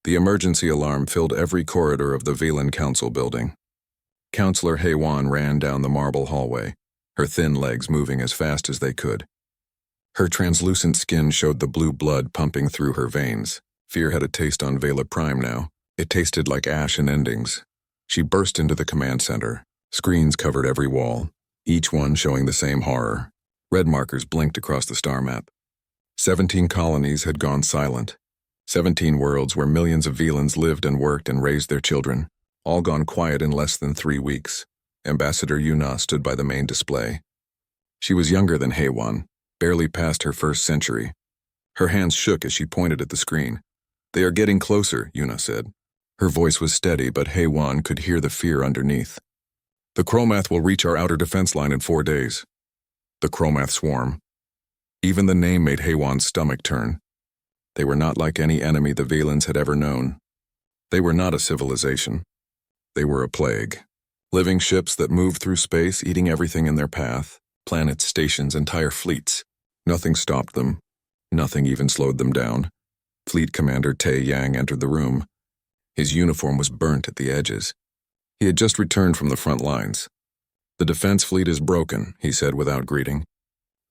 The emergency alarm filled every corridor of the Velan Council building. Counselor HFY ran down the marble hallway, her thin legs moving as fast as they could. Her translucent skin showed the blue blood pumping through her veins. Fear had a taste on Vela Prime now. It tasted like ash and endings. She burst into the command center. Screens covered every wall, each one showing the same horror. Red markers blinked across the star map. 17 colonies had gone silent. 17 worlds where millions of Velans lived and worked and raised their children, all gone quiet in less than 3 weeks. Ambassador Yuna stood by the main display. She was younger than HFY, barely past her first century. Her hands shook as she pointed at the screen. "They are getting closer," Yuna said. Her voice was steady, but HFY could hear the fear underneath. "The Chromath will reach our outer defense line in 4 days." The Chromath swarm. Even the name made HFY's stomach turn. They were not like any enemy the Velans had ever known. They were not a civilization. They were a plague. Living ships that moved through space, eating everything in their path. Planets, stations, entire fleets. Nothing stopped them. Nothing even slowed them down. Fleet Commander Tae Yang entered the room. His uniform was burnt at the edges. He had just returned from the front lines. "The defense fleet is broken," he said without greeting.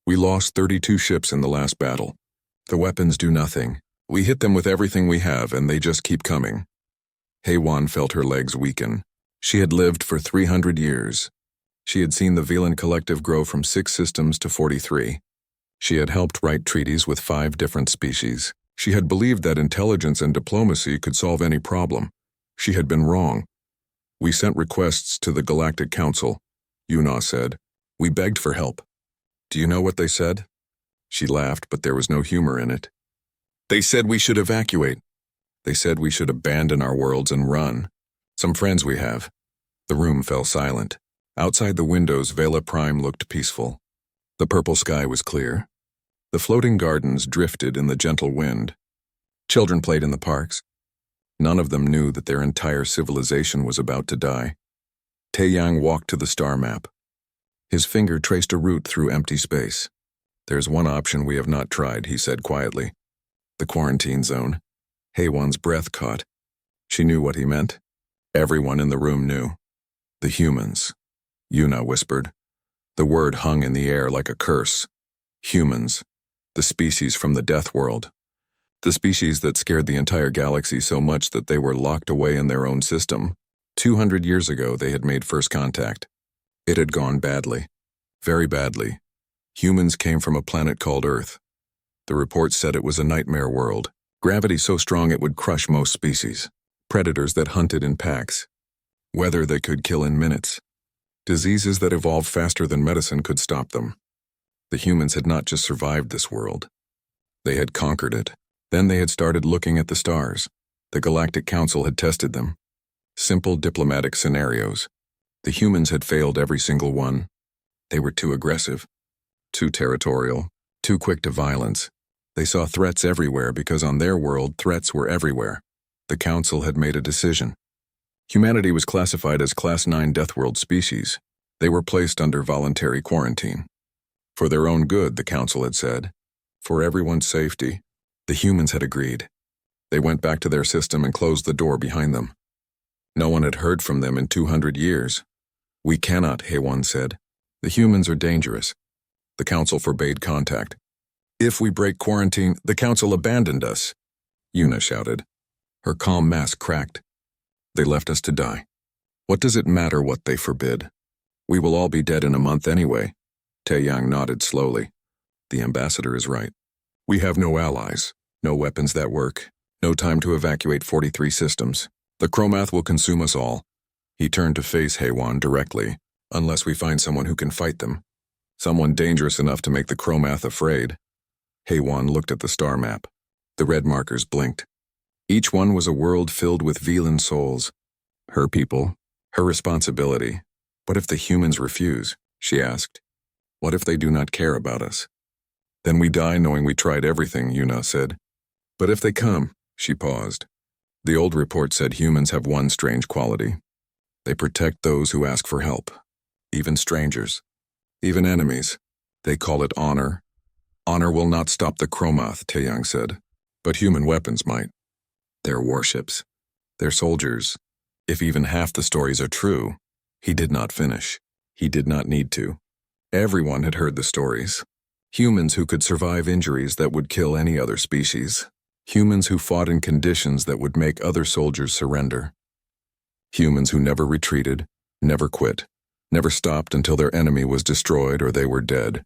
"We lost 32 ships in the last battle. The weapons do nothing. We hit them with everything we have, and they just keep coming." HFY felt her legs weaken. She had lived for 300 years. She had seen the Velan Collective grow from 6 systems to 43. She had helped write treaties with 5 different species. She had believed that intelligence and diplomacy could solve any problem. She had been wrong. "We sent requests to the Galactic Council," Yuna said. "We begged for help. Do you know what they said?" She laughed, but there was no humor in it. "They said we should evacuate. They said we should abandon our worlds and run. Some friends we have." The room fell silent. Outside the windows, Vela Prime looked peaceful. The purple sky was clear. The floating gardens drifted in the gentle wind. Children played in the parks. None of them knew that their entire civilization was about to die. Tae Yang walked to the star map. His finger traced a route through empty space. "There's one option we have not tried," he said quietly. "The quarantine zone." HFY's breath caught. She knew what he meant. Everyone in the room knew. "The humans," Yuna whispered. The word hung in the air like a curse. Humans. The species from the Deathworld. The species that scared the entire galaxy so much that they were locked away in their own system. 200 years ago, they had made first contact. It had gone badly. Very badly. Humans came from a planet called Earth. The report said it was a nightmare world. Gravity so strong it would crush most species. Predators that hunted in packs. Weather that could kill in minutes. Diseases that evolved faster than medicine could stop them. The humans had not just survived this world. They had conquered it. Then they had started looking at the stars. The Galactic Council had tested them. Simple diplomatic scenarios. The humans had failed every single one. They were too aggressive, too territorial, too quick to violence. They saw threats everywhere because on their world, threats were everywhere. The Council had made a decision. Humanity was classified as Class 9 Deathworld species. They were placed under voluntary quarantine. For their own good, the Council had said. For everyone's safety. The humans had agreed. They went back to their system and closed the door behind them. No one had heard from them in 200 years. "We cannot," HFY said. "The humans are dangerous." The Council forbade contact. "If we break quarantine, the Council abandoned us," Yuna shouted. Her calm mask cracked. "They left us to die. What does it matter what they forbid? We will all be dead in a month anyway." Tae Yang nodded slowly. "The ambassador is right. We have no allies, no weapons that work, no time to evacuate 43 systems. The Chromath will consume us all." He turned to face HFY directly, "Unless we find someone who can fight them. Someone dangerous enough to make the Chromath afraid." HFY looked at the star map. The red markers blinked. Each one was a world filled with Velan souls. Her people, her responsibility. "What if the humans refuse?" she asked. "What if they do not care about us?" "Then we die knowing we tried everything," Yuna said. "But if they come," she paused. The old report said humans have one strange quality. They protect those who ask for help. Even strangers. Even enemies. They call it honor. "Honor will not stop the Chromath," Tae Yang said. "But human weapons might." Their warships. Their soldiers. If even half the stories are true, he did not finish. He did not need to. Everyone had heard the stories. Humans who could survive injuries that would kill any other species. Humans who fought in conditions that would make other soldiers surrender. Humans who never retreated, never quit, never stopped until their enemy was destroyed or they were dead.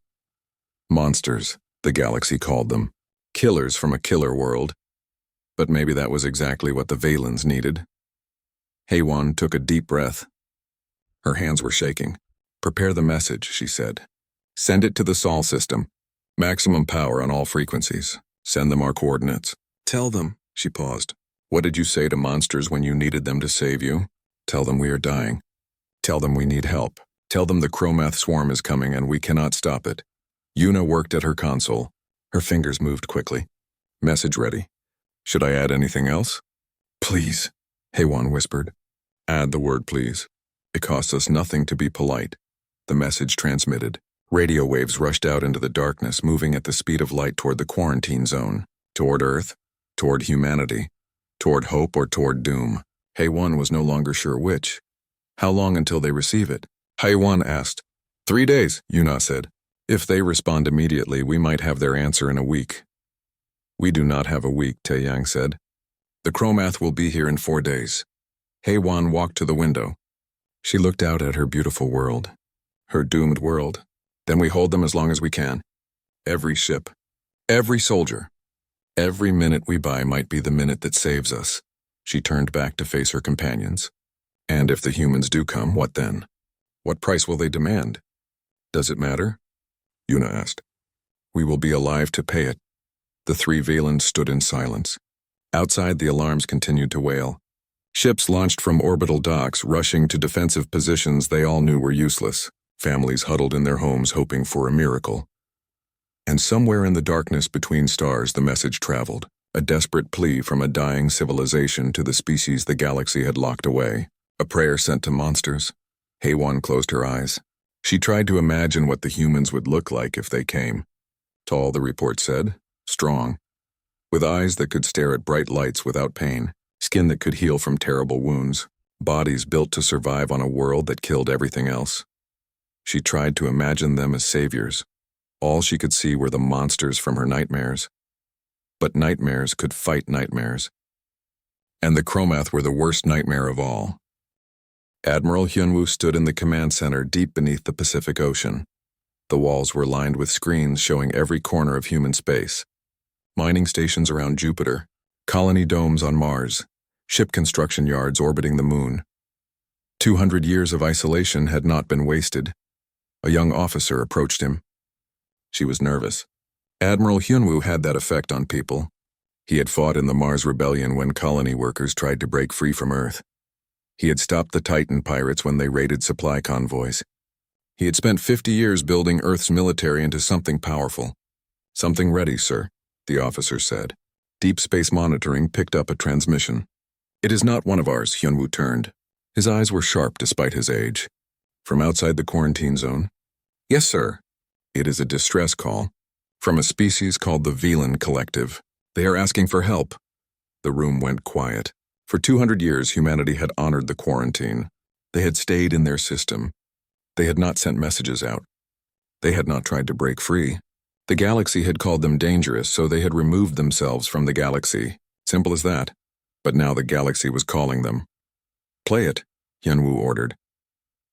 Monsters, the galaxy called them. Killers from a killer world. But maybe that was exactly what the Valens needed. HFY took a deep breath. Her hands were shaking. "Prepare the message," she said. "Send it to the Sol system. Maximum power on all frequencies. Send them our coordinates." "Tell them," she paused. "What did you say to monsters when you needed them to save you? Tell them we are dying. Tell them we need help. Tell them the Chromath swarm is coming and we cannot stop it." Yuna worked at her console. Her fingers moved quickly. "Message ready. Should I add anything else?" "Please," HFY whispered. "Add the word please. It costs us nothing to be polite." The message transmitted. Radio waves rushed out into the darkness, moving at the speed of light toward the quarantine zone. Toward Earth, toward humanity, toward hope or toward doom. HFY was no longer sure which. "How long until they receive it?" HFY asked. 3 days, Yuna said. "If they respond immediately, we might have their answer in a week." "We do not have a week," Taeyang said. "The Chromath will be here in 4 days." HFY walked to the window. She looked out at her beautiful world. Her doomed world. "Then we hold them as long as we can. Every ship. Every soldier. Every minute we buy might be the minute that saves us." She turned back to face her companions. "And if the humans do come, what then? What price will they demand?" "Does it matter?" Yuna asked. "We will be alive to pay it." The 3 Valens stood in silence. Outside, the alarms continued to wail. Ships launched from orbital docks, rushing to defensive positions they all knew were useless. Families huddled in their homes hoping for a miracle. And somewhere in the darkness between stars the message traveled, a desperate plea from a dying civilization to the species the galaxy had locked away. A prayer sent to monsters. HFY closed her eyes. She tried to imagine what the humans would look like if they came. Tall, the report said. Strong. With eyes that could stare at bright lights without pain. Skin that could heal from terrible wounds. Bodies built to survive on a world that killed everything else. She tried to imagine them as saviors. All she could see were the monsters from her nightmares. But nightmares could fight nightmares. And the Chromath were the worst nightmare of all. Admiral Hyunwoo stood in the command center deep beneath the Pacific Ocean. The walls were lined with screens showing every corner of human space. Mining stations around Jupiter, colony domes on Mars, ship construction yards orbiting the moon. 200 years of isolation had not been wasted. A young officer approached him. She was nervous. Admiral Hyunwoo had that effect on people. He had fought in the Mars Rebellion when colony workers tried to break free from Earth. He had stopped the Titan pirates when they raided supply convoys. He had spent 50 years building Earth's military into something powerful. "Something ready, sir," the officer said. Deep Space Monitoring picked up a transmission. "It is not one of ours," Hyunwoo turned. His eyes were sharp despite his age. "From outside the quarantine zone?" "Yes, sir." "It is a distress call. From a species called the Velan Collective. They are asking for help." The room went quiet. For 200 years, humanity had honored the quarantine. They had stayed in their system. They had not sent messages out. They had not tried to break free. The galaxy had called them dangerous, so they had removed themselves from the galaxy. Simple as that. But now the galaxy was calling them. "Play it," Hyunwoo ordered.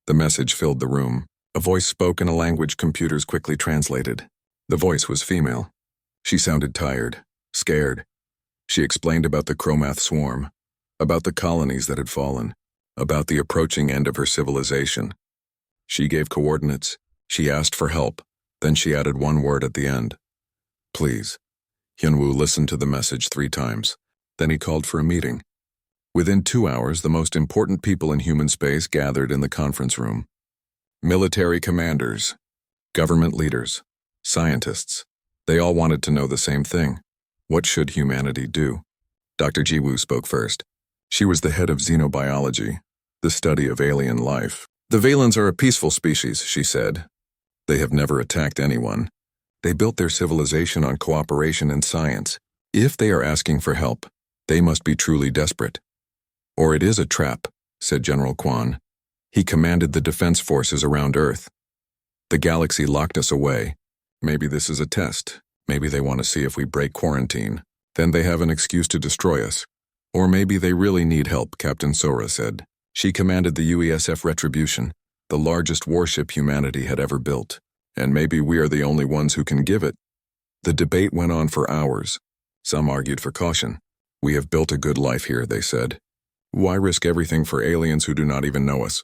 The message filled the room. A voice spoke in a language computers quickly translated. The voice was female. She sounded tired, scared. She explained about the Chromath swarm, about the colonies that had fallen, about the approaching end of her civilization. She gave coordinates. She asked for help. Then she added one word at the end. "Please." Hyunwoo listened to the message 3 times. Then he called for a meeting. Within 2 hours, the most important people in human space gathered in the conference room. Military commanders, government leaders, scientists. They all wanted to know the same thing. What should humanity do? Dr. Jiwoo spoke first. She was the head of xenobiology, the study of alien life. "The Valens are a peaceful species," she said. "They have never attacked anyone. They built their civilization on cooperation and science. If they are asking for help, They must be truly desperate. Or it is a trap, said General Quan. He commanded the defense forces around Earth. The galaxy locked us away. Maybe this is a test. Maybe they want to see if we break quarantine. Then they have an excuse to destroy us. Or maybe they really need help, Captain Sora said. She commanded the UESF Retribution, the largest warship humanity had ever built. And maybe we are the only ones who can give it. The debate went on for hours. Some argued for caution. We have built a good life here, they said. Why risk everything for aliens who do not even know us?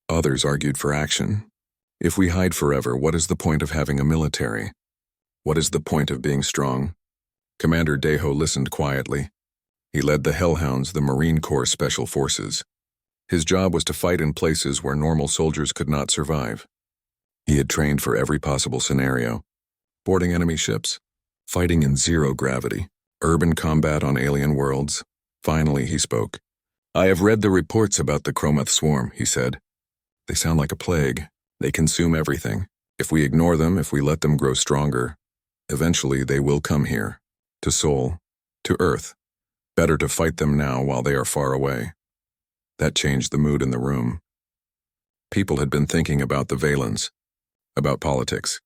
Others argued for action. If we hide forever, what is the point of having a military? What is the point of being strong? Commander Deho listened quietly. He led the Hellhounds, the Marine Corps Special Forces. His job was to fight in places where normal soldiers could not survive. He had trained for every possible scenario. Boarding enemy ships, fighting in zero gravity, urban combat on alien worlds. Finally, he spoke. I have read the reports about the Chromath Swarm, he said. They sound like a plague. They consume everything. If we ignore them, if we let them grow stronger, eventually they will come here. To Sol, to Earth. Better to fight them now while they are far away. That changed the mood in the room. People had been thinking about the Valens, about politics,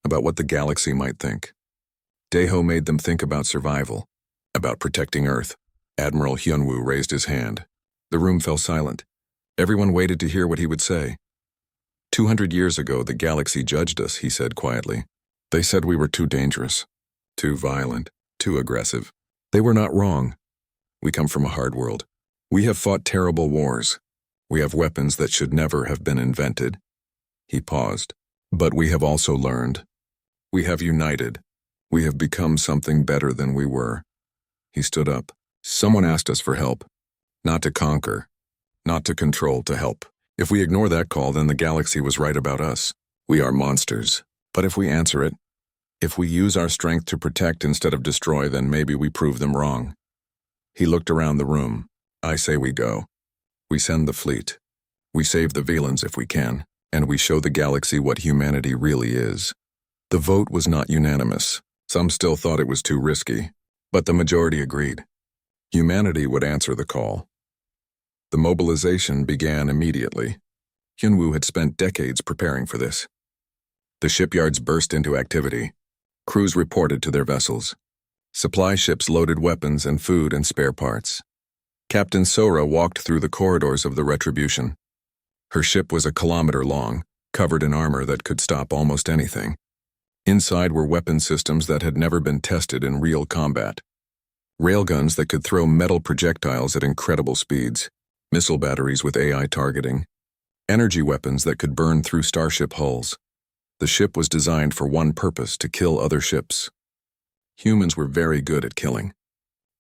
about what the galaxy might think. Deho made them think about survival, about protecting Earth. Admiral Hyunwoo raised his hand. The room fell silent. Everyone waited to hear what he would say. 200 years ago, the galaxy judged us, he said quietly. They said we were too dangerous, too violent, too aggressive. They were not wrong. We come from a hard world. We have fought terrible wars. We have weapons that should never have been invented. He paused. But we have also learned. We have united. We have become something better than we were. He stood up. Someone asked us for help. Not to conquer. Not to control, to help. If we ignore that call, then the galaxy was right about us. We are monsters. But if we answer it, if we use our strength to protect instead of destroy, then maybe we prove them wrong. He looked around the room. I say we go. We send the fleet. We save the Valens if we can, and we show the galaxy what humanity really is. The vote was not unanimous. Some still thought it was too risky, but the majority agreed. Humanity would answer the call. The mobilization began immediately. Hyunwoo had spent decades preparing for this. The shipyards burst into activity. Crews reported to their vessels. Supply ships loaded weapons and food and spare parts. Captain Sora walked through the corridors of the Retribution. Her ship was 1 kilometer long, covered in armor that could stop almost anything. Inside were weapon systems that had never been tested in real combat. Railguns that could throw metal projectiles at incredible speeds, missile batteries with AI targeting, energy weapons that could burn through starship hulls. The ship was designed for one purpose, to kill other ships. Humans were very good at killing.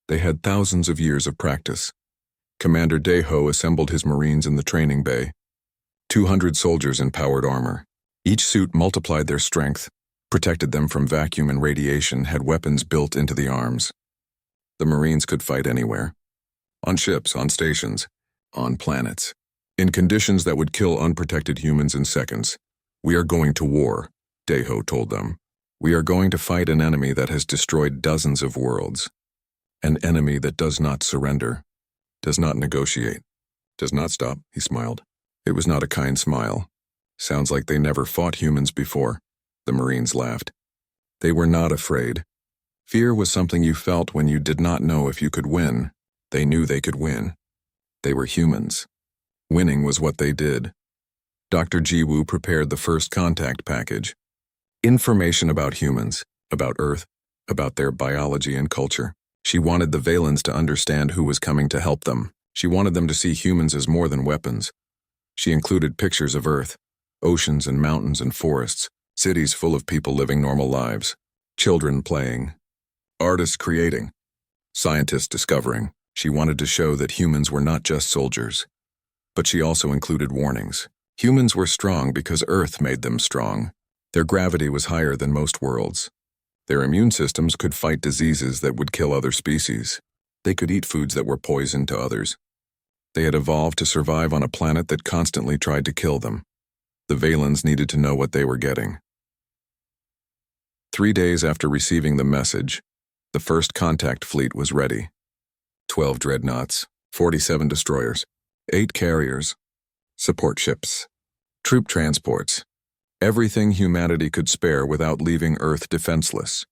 They had thousands of years of practice. Commander Deho assembled his Marines in the training bay. 200 soldiers in powered armor. Each suit multiplied their strength, protected them from vacuum and radiation, had weapons built into the arms. The Marines could fight anywhere. On ships, on stations, on planets. In conditions that would kill unprotected humans in seconds. We are going to war, Deho told them. We are going to fight an enemy that has destroyed dozens of worlds. An enemy that does not surrender, does not negotiate, does not stop, he smiled. It was not a kind smile. Sounds like they never fought humans before. The Marines laughed. They were not afraid. Fear was something you felt when you did not know if you could win. They knew they could win. They were humans. Winning was what they did. Dr. Jiwoo prepared the first contact package. Information about humans, about Earth, about their biology and culture. She wanted the Valens to understand who was coming to help them. She wanted them to see humans as more than weapons. She included pictures of Earth, oceans and mountains and forests, cities full of people living normal lives, children playing, artists creating, scientists discovering. She wanted to show that humans were not just soldiers. But she also included warnings. Humans were strong because Earth made them strong. Their gravity was higher than most worlds. Their immune systems could fight diseases that would kill other species. They could eat foods that were poison to others. They had evolved to survive on a planet that constantly tried to kill them. The Valens needed to know what they were getting. 3 days after receiving the message, the first contact fleet was ready. 12 dreadnoughts, 47 destroyers, 8 carriers, support ships, troop transports, everything humanity could spare without leaving Earth defenseless.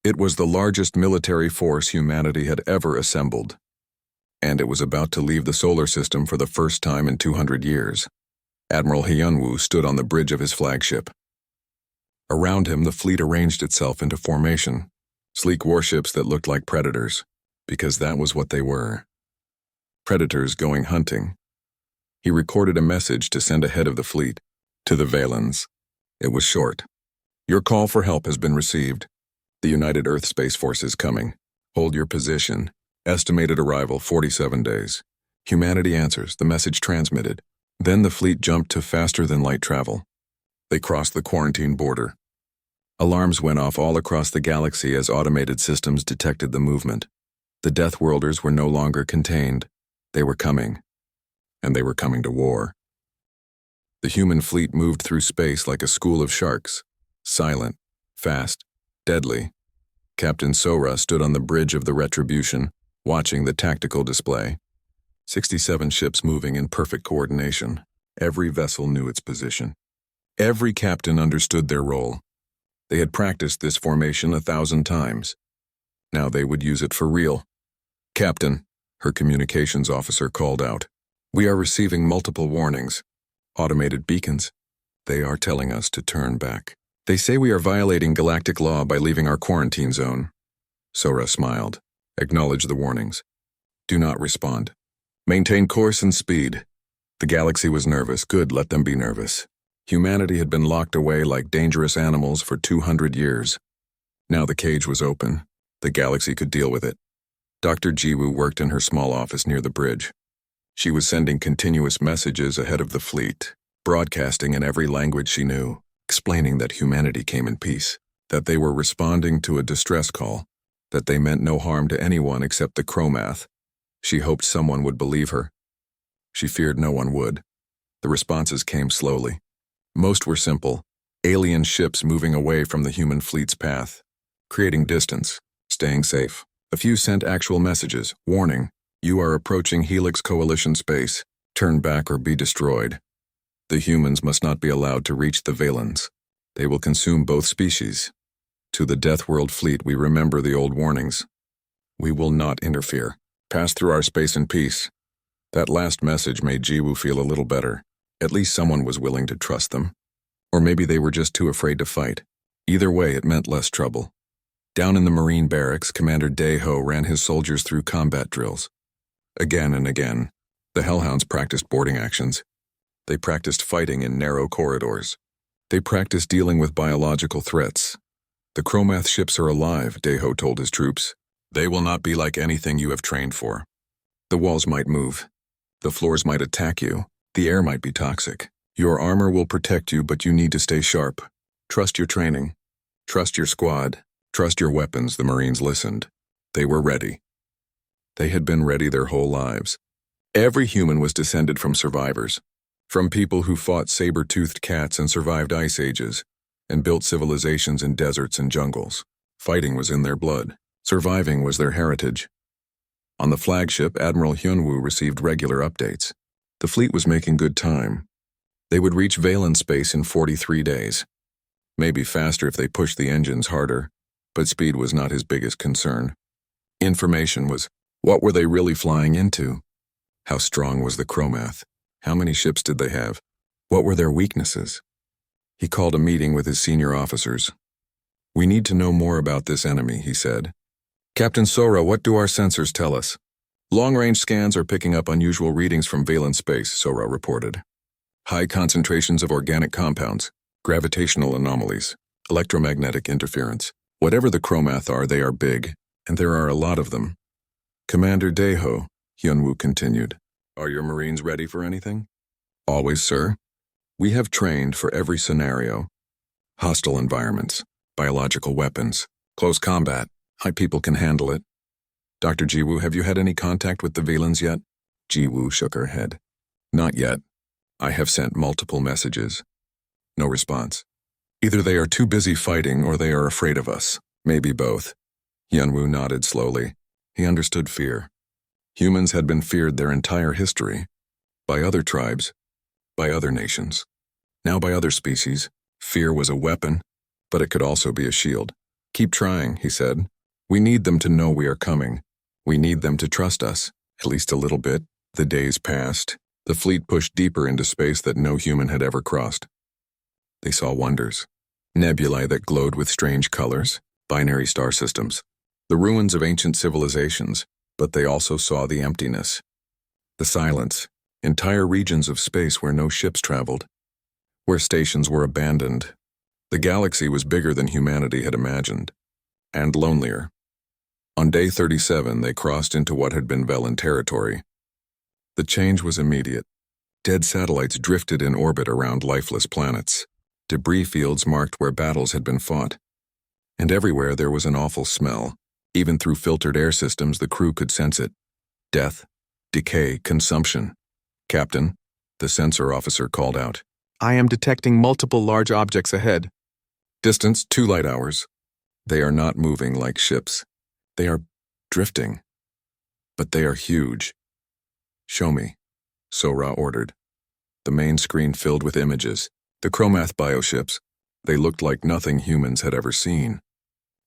It was the largest military force humanity had ever assembled, and it was about to leave the solar system for the first time in 200 years. Admiral Hyunwoo stood on the bridge of his flagship. Around him, the fleet arranged itself into formation, sleek warships that looked like predators, because that was what they were. Predators going hunting. He recorded a message to send ahead of the fleet, to the Valens. It was short. Your call for help has been received. The United Earth Space Force is coming. Hold your position. Estimated arrival 47 days. Humanity answers, the message transmitted. Then the fleet jumped to faster-than-light travel. They crossed the quarantine border. Alarms went off all across the galaxy as automated systems detected the movement. The Deathworlders were no longer contained. They were coming. And they were coming to war. The human fleet moved through space like a school of sharks. Silent, fast, deadly. Captain Sora stood on the bridge of the Retribution, watching the tactical display. 67 ships moving in perfect coordination. Every vessel knew its position. Every captain understood their role. They had practiced this formation 1,000 times. Now they would use it for real. Captain, her communications officer called out. We are receiving multiple warnings. Automated beacons. They are telling us to turn back. They say we are violating galactic law by leaving our quarantine zone. Sora smiled. Acknowledge the warnings. Do not respond. Maintain course and speed. The galaxy was nervous. Good, let them be nervous. Humanity had been locked away like dangerous animals for 200 years. Now the cage was open. The galaxy could deal with it. Dr. Jiwoo worked in her small office near the bridge. She was sending continuous messages ahead of the fleet, broadcasting in every language she knew, explaining that humanity came in peace, that they were responding to a distress call, that they meant no harm to anyone except the Chromath. She hoped someone would believe her. She feared no one would. The responses came slowly. Most were simple, alien ships moving away from the human fleet's path, creating distance, staying safe. A few sent actual messages, warning, you are approaching Helix Coalition space, turn back or be destroyed. The humans must not be allowed to reach the Valens. They will consume both species. To the Deathworld fleet we remember the old warnings. We will not interfere. Pass through our space in peace. That last message made Jiwoo feel a little better. At least someone was willing to trust them. Or maybe they were just too afraid to fight. Either way, it meant less trouble. Down in the Marine barracks, Commander Daeho ran his soldiers through combat drills. Again and again, the Hellhounds practiced boarding actions. They practiced fighting in narrow corridors. They practiced dealing with biological threats. The Chromath ships are alive, Daeho told his troops. They will not be like anything you have trained for. The walls might move. The floors might attack you. The air might be toxic. Your armor will protect you, but you need to stay sharp. Trust your training. Trust your squad. Trust your weapons. The Marines listened. They were ready. They had been ready their whole lives. Every human was descended from survivors. From people who fought saber-toothed cats and survived ice ages, and built civilizations in deserts and jungles. Fighting was in their blood. Surviving was their heritage. On the flagship, Admiral Hyunwoo received regular updates. The fleet was making good time. They would reach Valen space in 43 days. Maybe faster if they pushed the engines harder, but speed was not his biggest concern. Information was, what were they really flying into? How strong was the Chromath? How many ships did they have? What were their weaknesses? He called a meeting with his senior officers. We need to know more about this enemy, he said. Captain Sora, what do our sensors tell us? Long-range scans are picking up unusual readings from Valen space, Sora reported. High concentrations of organic compounds, gravitational anomalies, electromagnetic interference. Whatever the Chromath are, they are big, and there are a lot of them. Commander Daeho, Hyunwoo continued, are your Marines ready for anything? Always, sir. We have trained for every scenario. Hostile environments, biological weapons, close combat. My people can handle it. Dr. Jiwoo, have you had any contact with the Valens yet? Jiwoo shook her head. Not yet. I have sent multiple messages. No response. Either they are too busy fighting or they are afraid of us. Maybe both. Hyunwoo nodded slowly. He understood fear. Humans had been feared their entire history. By other tribes, by other nations, now by other species. Fear was a weapon, but it could also be a shield. Keep trying, he said. We need them to know we are coming. We need them to trust us, at least a little bit. The days passed. The fleet pushed deeper into space that no human had ever crossed. They saw wonders. Nebulae that glowed with strange colors, binary star systems, the ruins of ancient civilizations, but they also saw the emptiness, the silence, entire regions of space where no ships traveled, where stations were abandoned. The galaxy was bigger than humanity had imagined, and lonelier. On day 37, they crossed into what had been Velen territory. The change was immediate. Dead satellites drifted in orbit around lifeless planets. Debris fields marked where battles had been fought. And everywhere there was an awful smell. Even through filtered air systems, the crew could sense it. Death, decay, consumption. Captain, the sensor officer called out. I am detecting multiple large objects ahead. Distance 2 light hours. They are not moving like ships. They are drifting. But they are huge. Show me, Sora ordered. The main screen filled with images. The Chromath bioships. They looked like nothing humans had ever seen.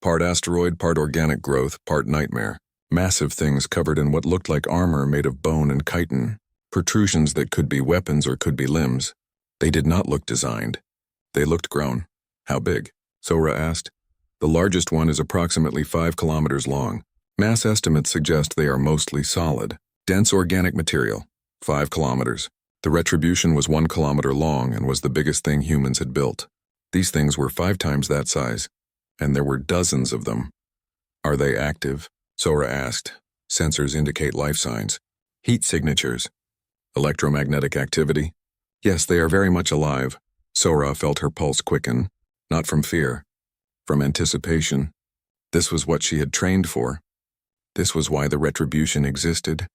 Part asteroid, part organic growth, part nightmare. Massive things covered in what looked like armor made of bone and chitin. Protrusions that could be weapons or could be limbs. They did not look designed. They looked grown. How big? Sora asked. The largest one is approximately 5 kilometers long. Mass estimates suggest they are mostly solid. Dense organic material. 5 kilometers. The Retribution was 1 kilometer long and was the biggest thing humans had built. These things were 5 times that size, and there were dozens of them. Are they active? Sora asked. Sensors indicate life signs. Heat signatures. Electromagnetic activity? Yes, they are very much alive. Sora felt her pulse quicken, not from fear, from anticipation. This was what she had trained for. This was why the Retribution existed.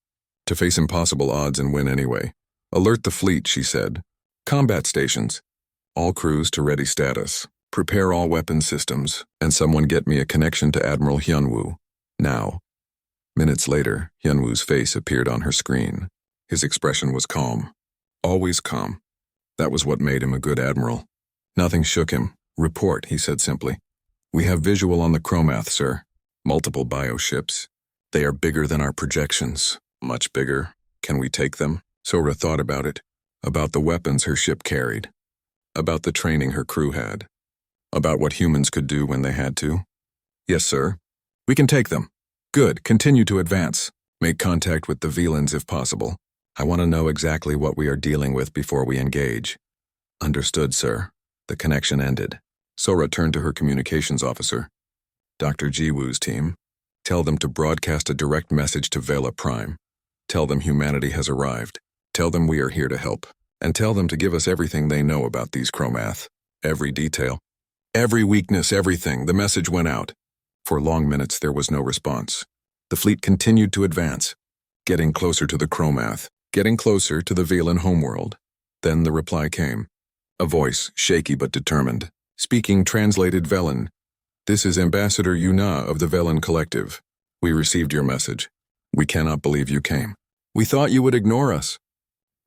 To face impossible odds and win anyway. Alert the fleet, she said. Combat stations. All crews to ready status. Prepare all weapon systems, and someone get me a connection to Admiral Hyunwoo. Now. Minutes later, Hyunwoo's face appeared on her screen. His expression was calm. Always calm. That was what made him a good admiral. Nothing shook him. Report, he said simply. We have visual on the Chromath, sir. Multiple bioships. They are bigger than our projections. Much bigger. Can we take them? Sora thought about it. About the weapons her ship carried. About the training her crew had. About what humans could do when they had to. Yes, sir. We can take them. Good. Continue to advance. Make contact with the Velens if possible. I want to know exactly what we are dealing with before we engage. Understood, sir. The connection ended. Sora turned to her communications officer. Dr. Jiwoo's team. Tell them to broadcast a direct message to Vela Prime. Tell them humanity has arrived. Tell them we are here to help. And tell them to give us everything they know about these Chromath. Every detail. Every weakness, everything. The message went out. For long minutes there was no response. The fleet continued to advance. Getting closer to the Chromath. Getting closer to the Velen homeworld. Then the reply came. A voice, shaky but determined. Speaking translated Velen. This is Ambassador Yuna of the Velen Collective. We received your message. We cannot believe you came. We thought you would ignore us.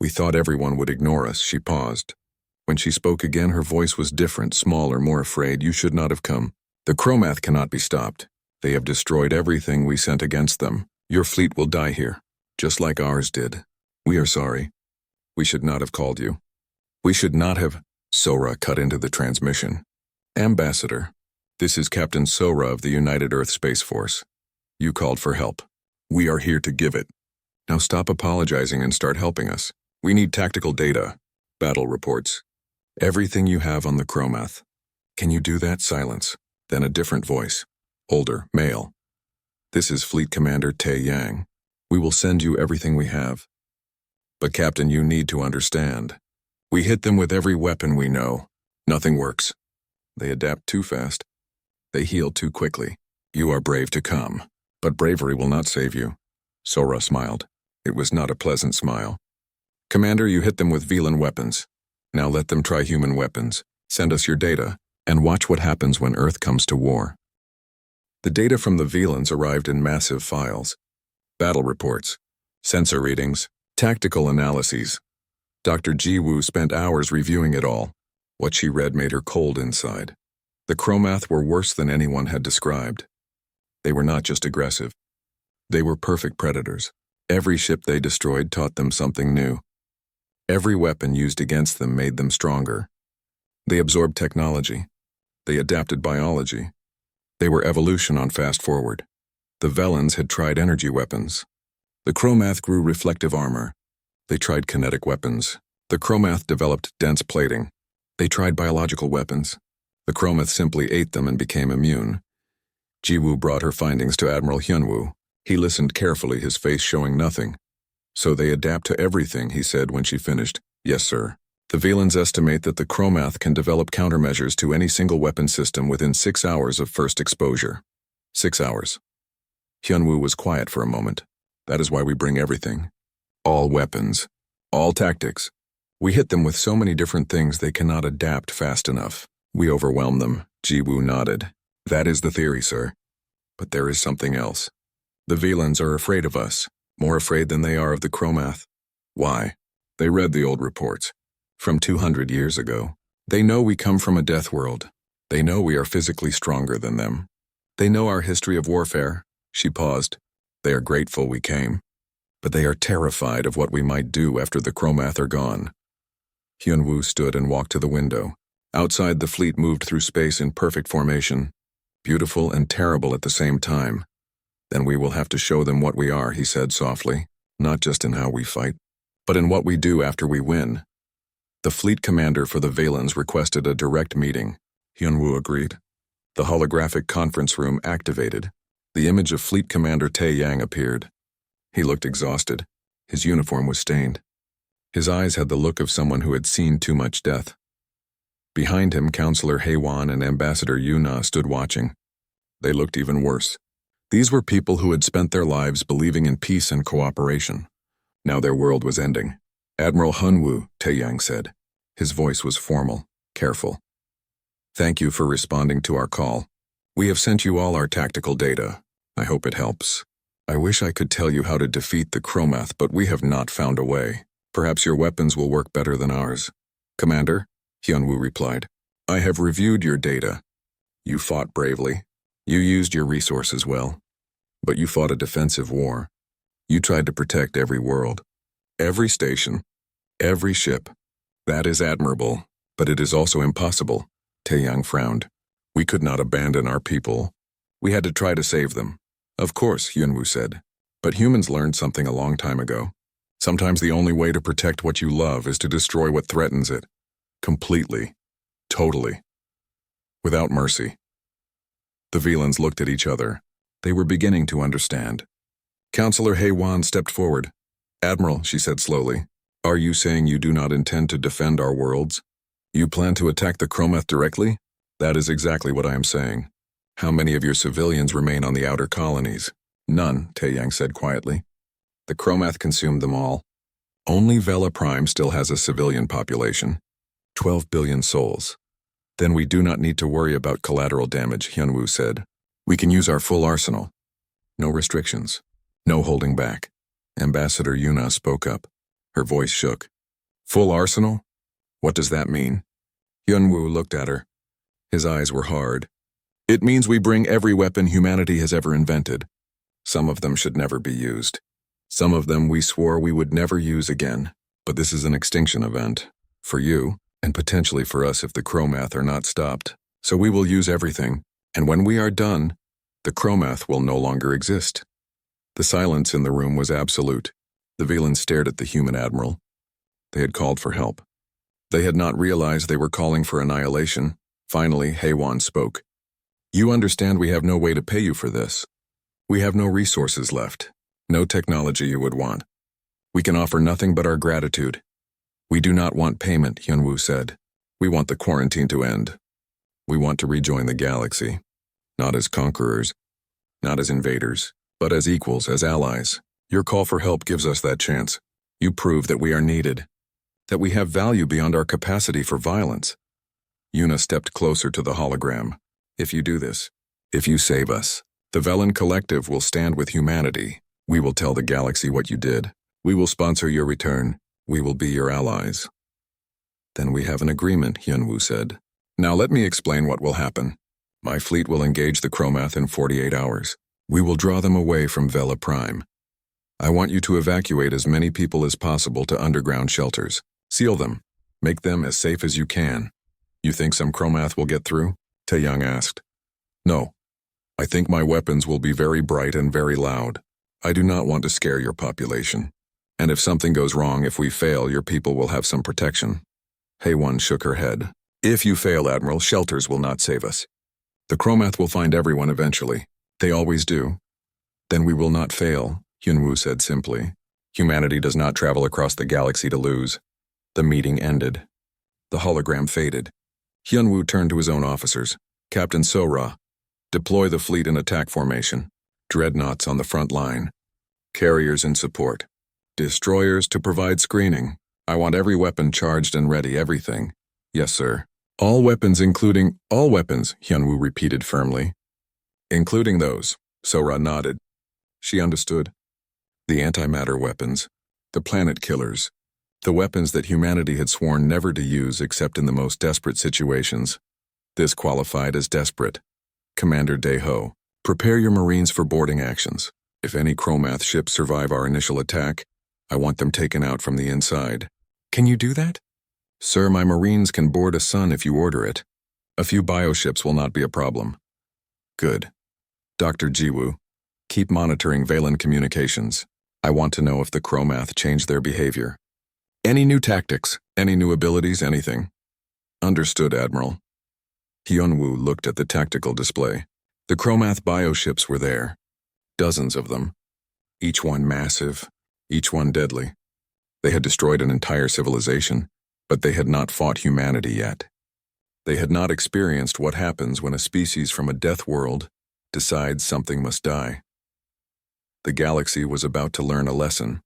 We thought everyone would ignore us, she paused. When she spoke again, her voice was different, smaller, more afraid. You should not have come. The Chromath cannot be stopped. They have destroyed everything we sent against them. Your fleet will die here, just like ours did. We are sorry. We should not have called you. We should not have. Sora cut into the transmission. Ambassador, this is Captain Sora of the United Earth Space Force. You called for help. We are here to give it. Now stop apologizing and start helping us. We need tactical data, battle reports, everything you have on the Chromath. Can you do that? Silence. Then a different voice. Older, male. This is Fleet Commander Tae Yang. We will send you everything we have. But Captain, you need to understand. We hit them with every weapon we know. Nothing works. They adapt too fast. They heal too quickly. You are brave to come, but bravery will not save you. Sora smiled. It was not a pleasant smile. Commander, you hit them with Velen weapons. Now let them try human weapons. Send us your data, and watch what happens when Earth comes to war. The data from the Velens arrived in massive files. Battle reports, Sensor readings, tactical analyses. Dr. Ji Woo spent hours reviewing it all. What she read made her cold inside. The Chromath were worse than anyone had described. They were not just aggressive. They were perfect predators. Every ship they destroyed taught them something new. Every weapon used against them made them stronger. They absorbed technology. They adapted biology. They were evolution on fast forward. The Velans had tried energy weapons. The Chromath grew reflective armor. They tried kinetic weapons. The Chromath developed dense plating. They tried biological weapons. The Chromath simply ate them and became immune. Ji-woo brought her findings to Admiral Hyunwoo. He listened carefully, his face showing nothing. So they adapt to everything, he said when she finished. Yes, sir. The Velans estimate that the Chromath can develop countermeasures to any single weapon system within 6 hours of first exposure. 6 hours. Hyunwoo was quiet for a moment. That is why we bring everything. All weapons. All tactics. We hit them with so many different things they cannot adapt fast enough. We overwhelm them. Ji-woo nodded. That is the theory, sir. But there is something else. The Velans are afraid of us, more afraid than they are of the Chromath. Why? They read the old reports. From 200 years ago. They know we come from a death world. They know we are physically stronger than them. They know our history of warfare. She paused. They are grateful we came. But they are terrified of what we might do after the Chromath are gone. Hyunwoo stood and walked to the window. Outside, the fleet moved through space in perfect formation. Beautiful and terrible at the same time. Then we will have to show them what we are, he said softly. Not just in how we fight, but in what we do after we win. The fleet commander for the Velans requested a direct meeting. Hyunwoo agreed. The holographic conference room activated. The image of Fleet Commander Tae-yang appeared. He looked exhausted. His uniform was stained. His eyes had the look of someone who had seen too much death. Behind him, Counselor Hae-won and Ambassador Yuna stood watching. They looked even worse. These were people who had spent their lives believing in peace and cooperation. Now their world was ending. Admiral Hyunwoo, Tae-yang said. His voice was formal, careful. Thank you for responding to our call. We have sent you all our tactical data. I hope it helps. I wish I could tell you how to defeat the Chromath, but we have not found a way. Perhaps your weapons will work better than ours. Commander, Hyunwoo replied. I have reviewed your data. You fought bravely. You used your resources well. But you fought a defensive war. You tried to protect every world. Every station. Every ship. That is admirable, but it is also impossible. Tae-yang frowned. We could not abandon our people. We had to try to save them. Of course, Hyunwoo said. But humans learned something a long time ago. Sometimes the only way to protect what you love is to destroy what threatens it. Completely. Totally. Without mercy. The Velans looked at each other. They were beginning to understand. Counselor Hae-won stepped forward. Admiral, she said slowly, are you saying you do not intend to defend our worlds? You plan to attack the Chromath directly? That is exactly what I am saying. How many of your civilians remain on the outer colonies? None, Tae-yang said quietly. The Chromath consumed them all. Only Vela Prime still has a civilian population. 12 billion souls. Then we do not need to worry about collateral damage, Hyunwoo said. We can use our full arsenal. No restrictions. No holding back. Ambassador Yuna spoke up. Her voice shook. Full arsenal? What does that mean? Hyunwoo looked at her. His eyes were hard. It means we bring every weapon humanity has ever invented. Some of them should never be used. Some of them we swore we would never use again. But this is an extinction event. For you, and potentially for us if the Chromath are not stopped. So we will use everything. And when we are done, the Chromath will no longer exist. The silence in the room was absolute. The Velans stared at the human admiral. They had called for help. They had not realized they were calling for annihilation. Finally, Hae-won spoke. You understand we have no way to pay you for this. We have no resources left. No technology you would want. We can offer nothing but our gratitude. We do not want payment, Hyunwoo said. We want the quarantine to end. We want to rejoin the galaxy. Not as conquerors, not as invaders, but as equals, as allies. Your call for help gives us that chance. You prove that we are needed, that we have value beyond our capacity for violence. Yuna stepped closer to the hologram. If you do this, if you save us, the Velan Collective will stand with humanity. We will tell the galaxy what you did. We will sponsor your return. We will be your allies. Then we have an agreement, Hyunwoo said. Now let me explain what will happen. My fleet will engage the Chromath in 48 hours. We will draw them away from Vela Prime. I want you to evacuate as many people as possible to underground shelters. Seal them. Make them as safe as you can. You think some Chromath will get through? Taeyang asked. No. I think my weapons will be very bright and very loud. I do not want to scare your population. And if something goes wrong, if we fail, your people will have some protection. Haewon shook her head. If you fail, Admiral, shelters will not save us. The Chromath will find everyone eventually. They always do. Then we will not fail, Hyunwoo said simply. Humanity does not travel across the galaxy to lose. The meeting ended. The hologram faded. Hyunwoo turned to his own officers. Captain So-ra, deploy the fleet in attack formation. Dreadnoughts on the front line. Carriers in support. Destroyers to provide screening. I want every weapon charged and ready, everything. Yes, sir. All weapons including all weapons, Hyunwoo repeated firmly. Including those, So-ra nodded. She understood. The antimatter weapons, the planet killers, the weapons that humanity had sworn never to use except in the most desperate situations. This qualified as desperate. Commander Daeho, prepare your Marines for boarding actions. If any Chromath ships survive our initial attack, I want them taken out from the inside. Can you do that? Sir, my Marines can board a sun if you order it. A few bioships will not be a problem. Good. Dr. Jiwoo, keep monitoring Valen communications. I want to know if the Chromath changed their behavior. Any new tactics, any new abilities, anything. Understood, Admiral. Hyunwoo looked at the tactical display. The Chromath bioships were there. Dozens of them. Each one massive, each one deadly. They had destroyed an entire civilization, but they had not fought humanity yet. They had not experienced what happens when a species from a death world decides something must die. The galaxy was about to learn a lesson.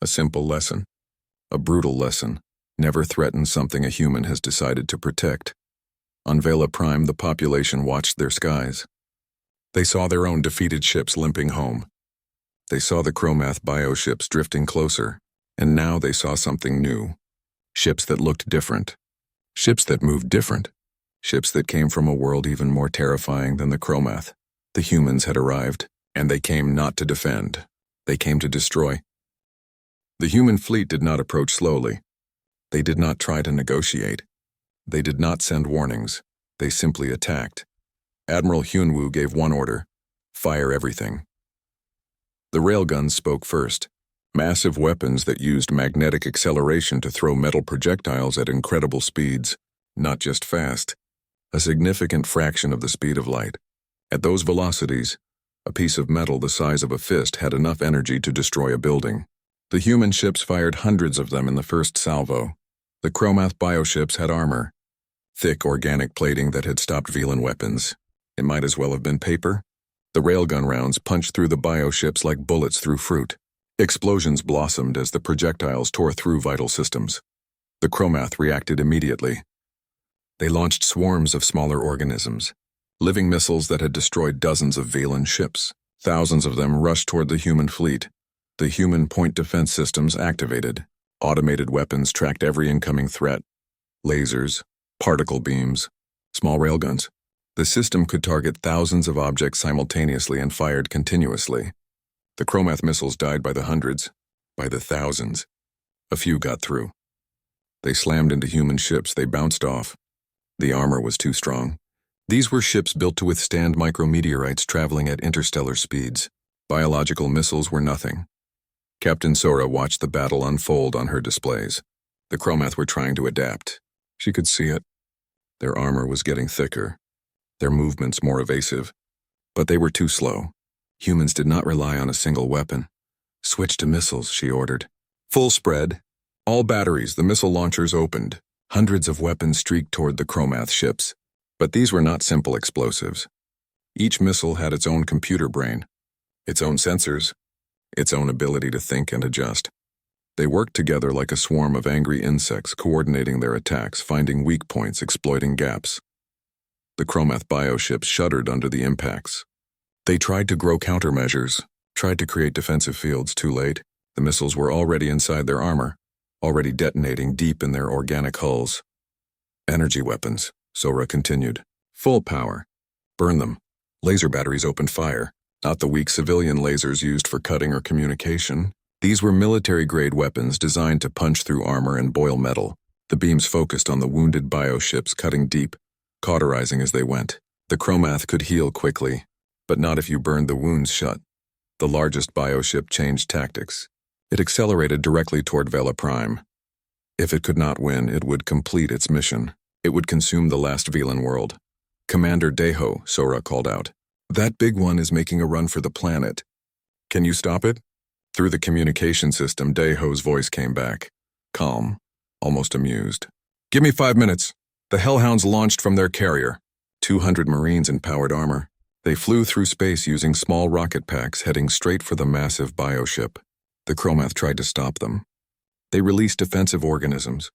A simple lesson. A brutal lesson. Never threaten something a human has decided to protect. On Vela Prime, the population watched their skies. They saw their own defeated ships limping home. They saw the Chromath bioships drifting closer, and now they saw something new. Ships that looked different. Ships that moved different. Ships that came from a world even more terrifying than the Chromath. The humans had arrived, and they came not to defend. They came to destroy. The human fleet did not approach slowly. They did not try to negotiate. They did not send warnings. They simply attacked. Admiral Hyunwoo gave one order: fire everything. The railguns spoke first. Massive weapons that used magnetic acceleration to throw metal projectiles at incredible speeds, not just fast, a significant fraction of the speed of light. At those velocities, a piece of metal the size of a fist had enough energy to destroy a building. The human ships fired hundreds of them in the first salvo. The Chromath bioships had armor, thick organic plating that had stopped Velan weapons. It might as well have been paper. The railgun rounds punched through the bioships like bullets through fruit. Explosions blossomed as the projectiles tore through vital systems. The Chromath reacted immediately. They launched swarms of smaller organisms, living missiles that had destroyed dozens of Velan ships. Thousands of them rushed toward the human fleet. The human point defense systems activated. Automated weapons tracked every incoming threat. Lasers, particle beams, small railguns. The system could target thousands of objects simultaneously and fired continuously. The Chromath missiles died by the hundreds, by the thousands. A few got through. They slammed into human ships. They bounced off. The armor was too strong. These were ships built to withstand micrometeorites traveling at interstellar speeds. Biological missiles were nothing. Captain So-ra watched the battle unfold on her displays. The Chromath were trying to adapt. She could see it. Their armor was getting thicker, their movements more evasive, but they were too slow. Humans did not rely on a single weapon. Switch to missiles, she ordered. Full spread. All batteries, the missile launchers opened. Hundreds of weapons streaked toward the Chromath ships. But these were not simple explosives. Each missile had its own computer brain, its own sensors, its own ability to think and adjust. They worked together like a swarm of angry insects, coordinating their attacks, finding weak points, exploiting gaps. The Chromath bioships shuddered under the impacts. They tried to grow countermeasures, tried to create defensive fields. Too late. The missiles were already inside their armor, already detonating deep in their organic hulls. Energy weapons, Sora continued. Full power. Burn them. Laser batteries opened fire, not the weak civilian lasers used for cutting or communication. These were military-grade weapons designed to punch through armor and boil metal. The beams focused on the wounded bioships, cutting deep, cauterizing as they went. The Chromath could heal quickly, but not if you burned the wounds shut. The largest bioship changed tactics. It accelerated directly toward Vela Prime. If it could not win, it would complete its mission. It would consume the last Velan world. Commander Deho, Sora called out. That big one is making a run for the planet. Can you stop it? Through the communication system, Deho's voice came back. Calm, almost amused. Give me 5 minutes. The Hellhounds launched from their carrier. 200 Marines in powered armor. They flew through space using small rocket packs heading straight for the massive bioship. The Chromath tried to stop them. They released defensive organisms.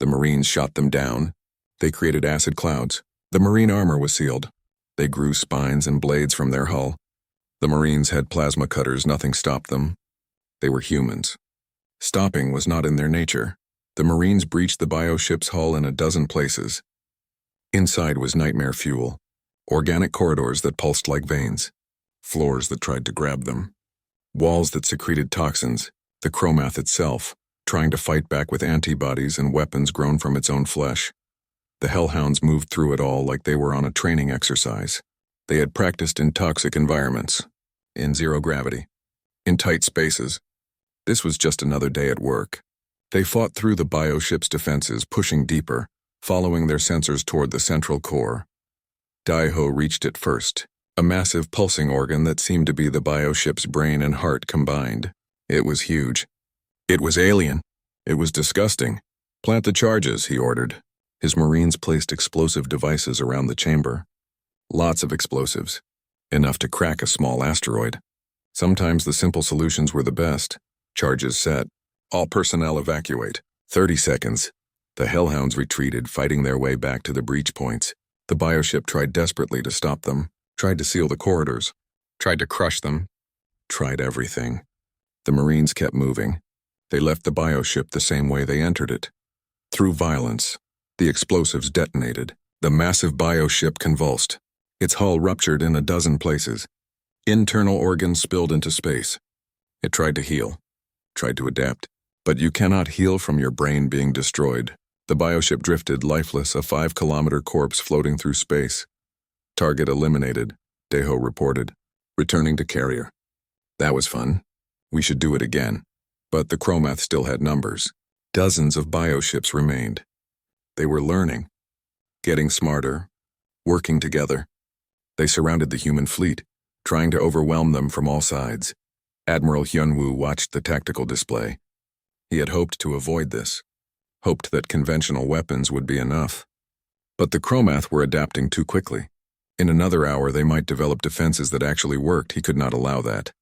The Marines shot them down. They created acid clouds. The Marine armor was sealed. They grew spines and blades from their hull. The Marines had plasma cutters, nothing stopped them. They were humans. Stopping was not in their nature. The Marines breached the bioship's hull in a dozen places. Inside was nightmare fuel, organic corridors that pulsed like veins, floors that tried to grab them, walls that secreted toxins, the Chromath itself, trying to fight back with antibodies and weapons grown from its own flesh. The Hellhounds moved through it all like they were on a training exercise. They had practiced in toxic environments, in zero gravity, in tight spaces. This was just another day at work. They fought through the bioship's defenses, pushing deeper, following their sensors toward the central core. Daiho reached it first, a massive pulsing organ that seemed to be the bioship's brain and heart combined. It was huge. It was alien. It was disgusting. Plant the charges, he ordered. His Marines placed explosive devices around the chamber. Lots of explosives. Enough to crack a small asteroid. Sometimes the simple solutions were the best. Charges set. All personnel evacuate. 30 seconds. The Hellhounds retreated, fighting their way back to the breach points. The bioship tried desperately to stop them, tried to seal the corridors, tried to crush them, tried everything. The Marines kept moving. They left the bioship the same way they entered it. Through violence, the explosives detonated. The massive bioship convulsed. Its hull ruptured in a dozen places. Internal organs spilled into space. It tried to heal, tried to adapt. But you cannot heal from your brain being destroyed. The bioship drifted, lifeless, a 5-kilometer corpse floating through space. Target eliminated, Deho reported, returning to carrier. That was fun. We should do it again. But the Chromath still had numbers. Dozens of bioships remained. They were learning, getting smarter, working together. They surrounded the human fleet, trying to overwhelm them from all sides. Admiral Hyunwoo watched the tactical display. He had hoped to avoid this, hoped that conventional weapons would be enough. But the Chromath were adapting too quickly. In another hour, they might develop defenses that actually worked. He could not allow that.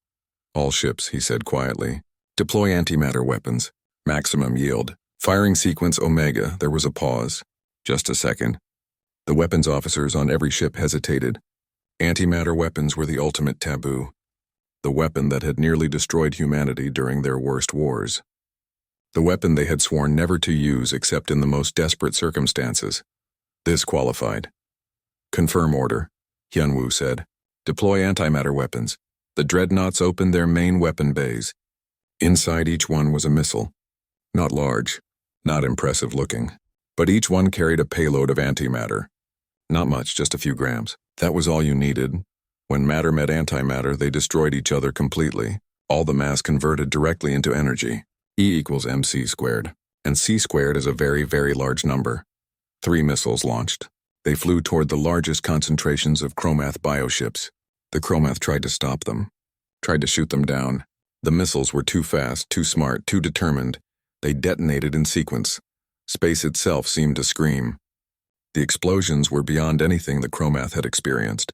All ships, he said quietly, deploy antimatter weapons. Maximum yield. Firing sequence Omega. There was a pause. Just a second. The weapons officers on every ship hesitated. Antimatter weapons were the ultimate taboo. The weapon that had nearly destroyed humanity during their worst wars. The weapon they had sworn never to use except in the most desperate circumstances. This qualified. Confirm order, Hyunwoo said. Deploy antimatter weapons. The dreadnoughts opened their main weapon bays. Inside each one was a missile. Not large, not impressive looking, but each one carried a payload of antimatter. Not much, just a few grams. That was all you needed. When matter met antimatter, they destroyed each other completely. All the mass converted directly into energy. E equals mc squared, and c squared is a very, very large number. 3 missiles launched. They flew toward the largest concentrations of Chromath bioships. The Chromath tried to stop them, tried to shoot them down. The missiles were too fast, too smart, too determined. They detonated in sequence. Space itself seemed to scream. The explosions were beyond anything the Chromath had experienced,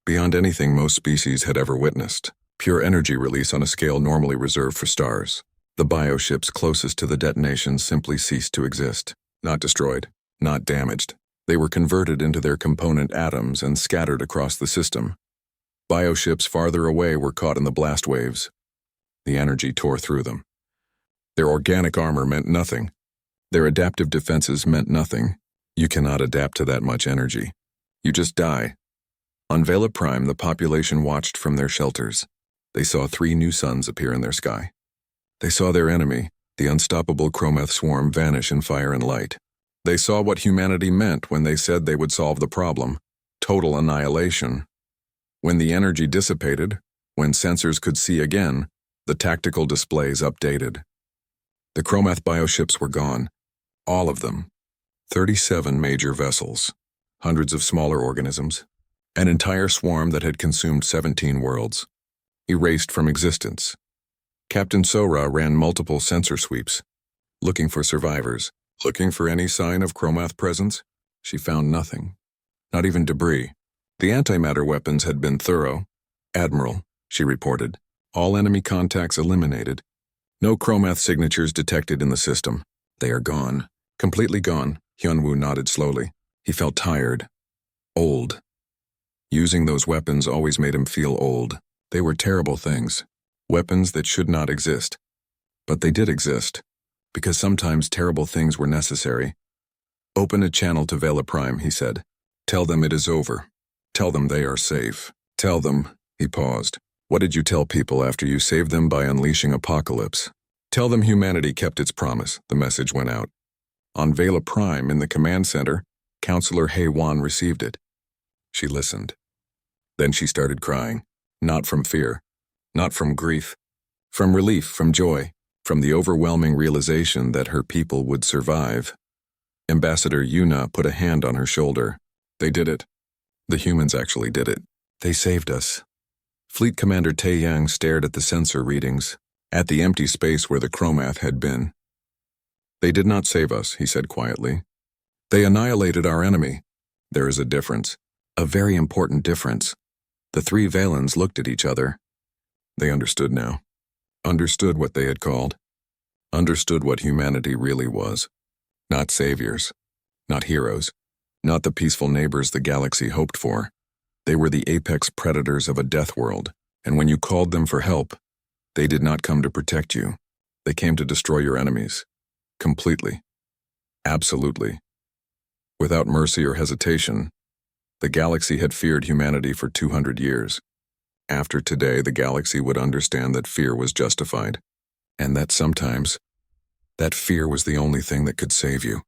beyond anything most species had ever witnessed. Pure energy release on a scale normally reserved for stars. The bioships closest to the detonations simply ceased to exist. Not destroyed, not damaged. They were converted into their component atoms and scattered across the system. Bioships farther away were caught in the blast waves. The energy tore through them. Their organic armor meant nothing. Their adaptive defenses meant nothing. You cannot adapt to that much energy. You just die. On Vela Prime, the population watched from their shelters. They saw 3 new suns appear in their sky. They saw their enemy, the unstoppable Chromath swarm, vanish in fire and light. They saw what humanity meant when they said they would solve the problem: total annihilation. When the energy dissipated, when sensors could see again, the tactical displays updated. The Chromath bioships were gone. All of them. 37 major vessels, hundreds of smaller organisms, an entire swarm that had consumed 17 worlds, erased from existence. Captain Sora ran multiple sensor sweeps, looking for survivors, looking for any sign of Chromath presence. She found nothing, not even debris. The antimatter weapons had been thorough. "Admiral," she reported, "all enemy contacts eliminated. No Chromath signatures detected in the system. They are gone. Completely gone." Hyunwoo nodded slowly. He felt tired. Old. Using those weapons always made him feel old. They were terrible things. Weapons that should not exist. But they did exist, because sometimes terrible things were necessary. "Open a channel to Vela Prime," he said. "Tell them it is over. Tell them they are safe. Tell them," he paused. "What did you tell people after you saved them by unleashing apocalypse?" "Tell them humanity kept its promise," the message went out. On Vela Prime, in the command center, Counselor Hei-Wan received it. She listened. Then she started crying, not from fear, not from grief, from relief, from joy, from the overwhelming realization that her people would survive. Ambassador Yuna put a hand on her shoulder. "They did it. The humans actually did it. They saved us." Fleet Commander Tae-Yang stared at the sensor readings, at the empty space where the Chromath had been. "They did not save us," he said quietly. "They annihilated our enemy. There is a difference, a very important difference." The 3 Valens looked at each other. They understood now. Understood what they had called. Understood what humanity really was. Not saviors. Not heroes. Not the peaceful neighbors the galaxy hoped for. They were the apex predators of a death world, and when you called them for help, they did not come to protect you. They came to destroy your enemies. Completely. Absolutely. Without mercy or hesitation. The galaxy had feared humanity for 200 years. After today, the galaxy would understand that fear was justified, and that sometimes, that fear was the only thing that could save you.